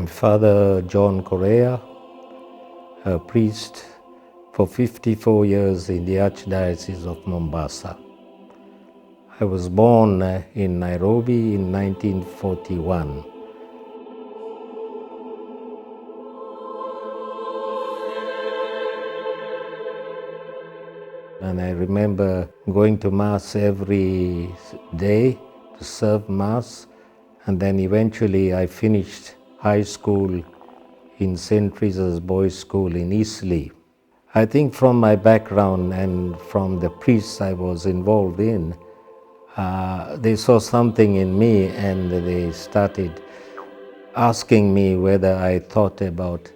I'm Father John Correa, a priest for 54 years in the Archdiocese of Mombasa. I was born in Nairobi in 1941. And I remember going to Mass every day to serve Mass, and then eventually I finished high school in St. Teresa's Boys' School in Eastleigh. I think from my background and from the priests I was involved in, they saw something in me and they started asking me whether I thought about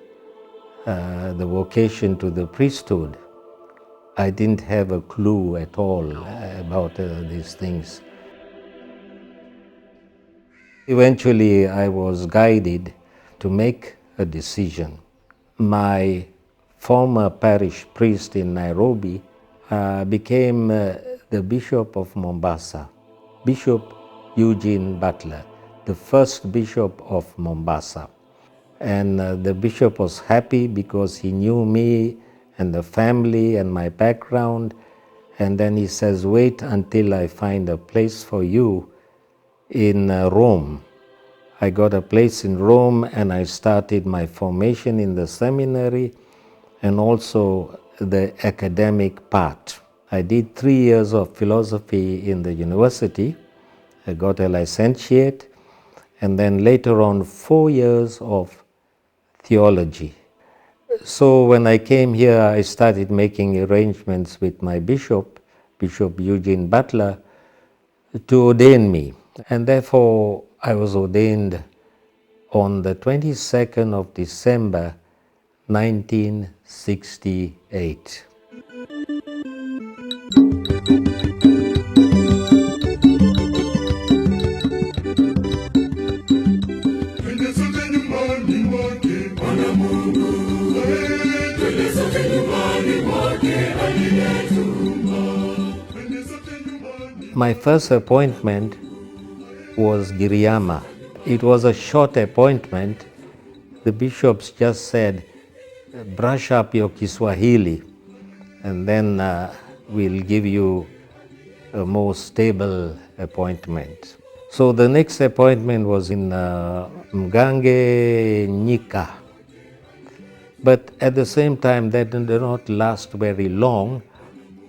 the vocation to the priesthood. I didn't have a clue at all about these things. Eventually, I was guided to make a decision. My former parish priest in Nairobi became the Bishop of Mombasa, Bishop Eugene Butler, the first Bishop of Mombasa. And the bishop was happy because he knew me and the family and my background. And then he says, wait until I find a place for you in Rome. I got a place in Rome and I started my formation in the seminary and also the academic part. I did 3 years of philosophy in the university. I got a licentiate, and then later on 4 years of theology. So when I came here, I started making arrangements with my bishop, Bishop Eugene Butler, to ordain me. And therefore, I was ordained on the 22nd of December, 1968. My first appointment was Giriama. It was a short appointment. The bishops just said, brush up your Kiswahili and then we'll give you a more stable appointment. So the next appointment was in Mgange Nyika. But at the same time, that did not last very long.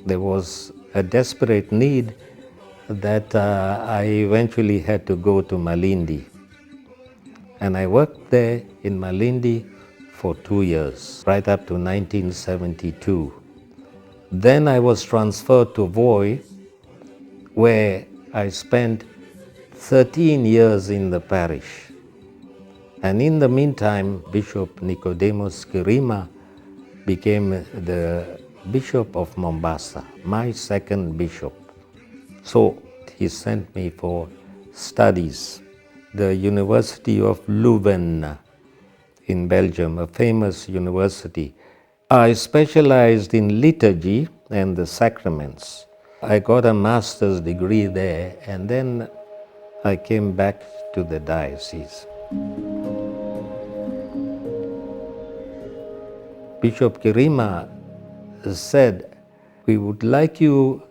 There was a desperate need that I eventually had to go to Malindi. And I worked there in Malindi for 2 years, right up to 1972. Then I was transferred to Voi, where I spent 13 years in the parish. And in the meantime, Bishop Nicodemus Kirima became the Bishop of Mombasa, my second bishop. So he sent me for studies. The University of Leuven in Belgium, a famous university. I specialized in liturgy and the sacraments. I got a master's degree there, and then I came back to the diocese. Bishop Kirima said, we would like you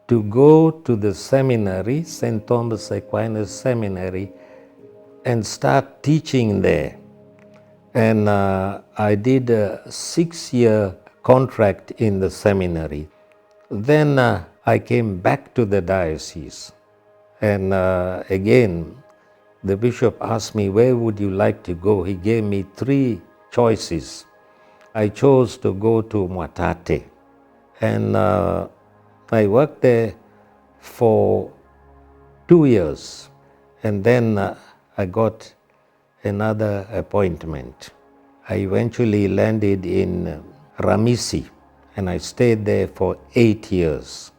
to go to the seminary, St. Thomas Aquinas Seminary, and start teaching there. And I did a 6-year contract in the seminary. Then I came back to the diocese. And again, the bishop asked me, where would you like to go? He gave me 3 choices. I chose to go to Mwatate. And I worked there for 2 years. And then I got another appointment. I eventually landed in Ramisi, and I stayed there for 8 years.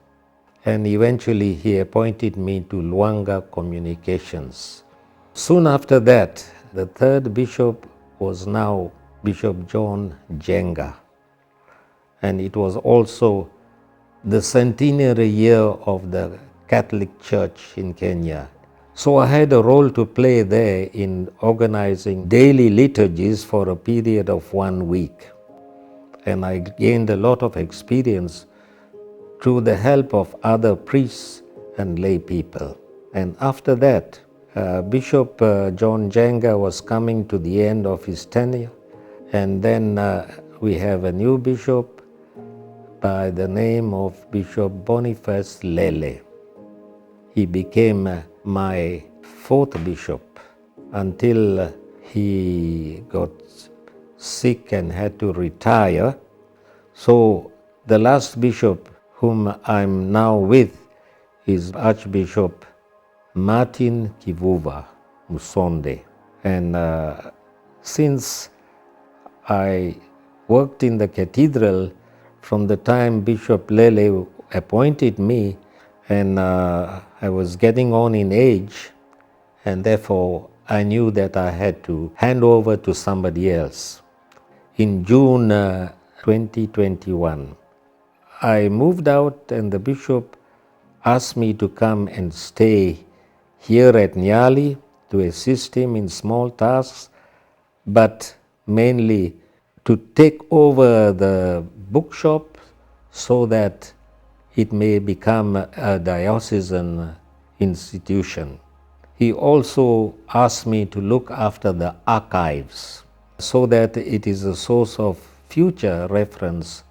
And eventually he appointed me to Luanga Communications. Soon after that, the third bishop was now Bishop John Jenga. And it was also the centenary year of the Catholic Church in Kenya. So I had a role to play there in organizing daily liturgies for a period of 1 week. And I gained a lot of experience through the help of other priests and lay people. And after that, Bishop John Jenga was coming to the end of his tenure. And then we have a new bishop by the name of Bishop Boniface Lele. He became my fourth bishop until he got sick and had to retire. So the last bishop whom I'm now with is Archbishop Martin Kivuva Musonde. And since I worked in the cathedral from the time Bishop Lele appointed me, and I was getting on in age, and therefore I knew that I had to hand over to somebody else. In June 2021, I moved out and the bishop asked me to come and stay here at Nyali to assist him in small tasks, but mainly to take over the bookshop so that it may become a diocesan institution. He also asked me to look after the archives so that it is a source of future reference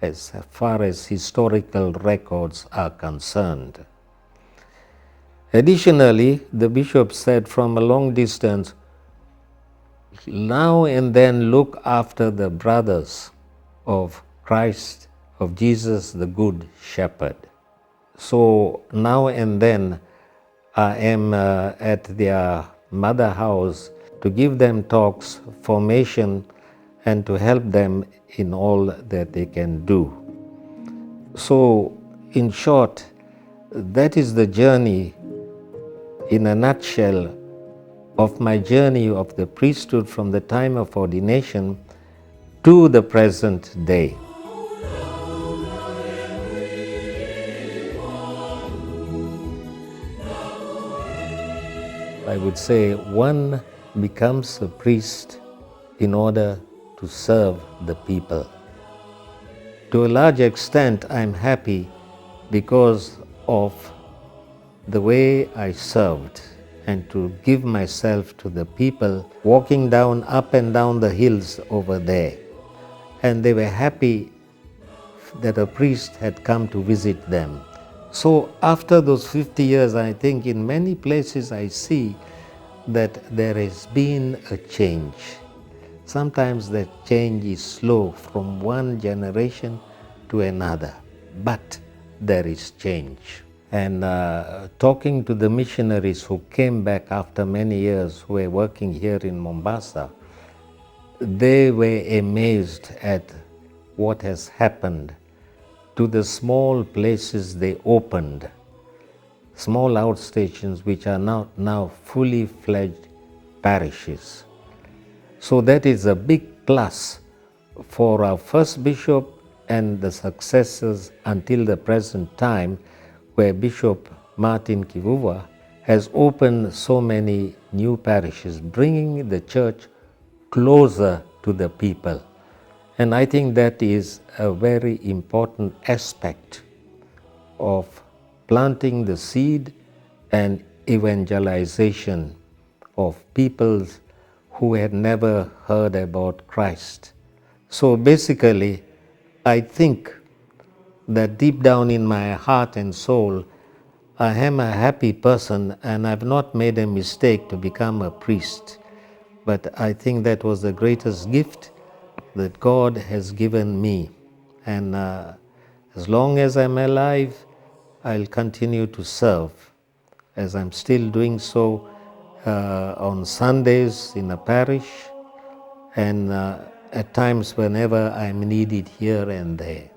as far as historical records are concerned. Additionally, the bishop said from a long distance, now and then look after the brothers of Christ, of Jesus the Good Shepherd. So now and then I am at their mother house to give them talks, formation, and to help them in all that they can do. So in short, that is the journey in a nutshell of my journey of the priesthood from the time of ordination to the present day. I would say one becomes a priest in order to serve the people. To a large extent, I'm happy because of the way I served and to give myself to the people walking down, up and down the hills over there. And they were happy that a priest had come to visit them. So after those 50 years, I think in many places I see that there has been a change. Sometimes that change is slow from one generation to another, but there is change. And talking to the missionaries who came back after many years, who were working here in Mombasa, they were amazed at what has happened to the small places they opened, small outstations which are now fully fledged parishes. So that is a big plus for our first bishop and the successors until the present time, where Bishop Martin Kivuva has opened so many new parishes, bringing the church closer to the people. And I think that is a very important aspect of planting the seed and evangelization of peoples who had never heard about Christ. So basically, I think that deep down in my heart and soul, I am a happy person and I've not made a mistake to become a priest. But I think that was the greatest gift that God has given me. And as long as I'm alive, I'll continue to serve, as I'm still doing so on Sundays in a parish and at times whenever I'm needed here and there.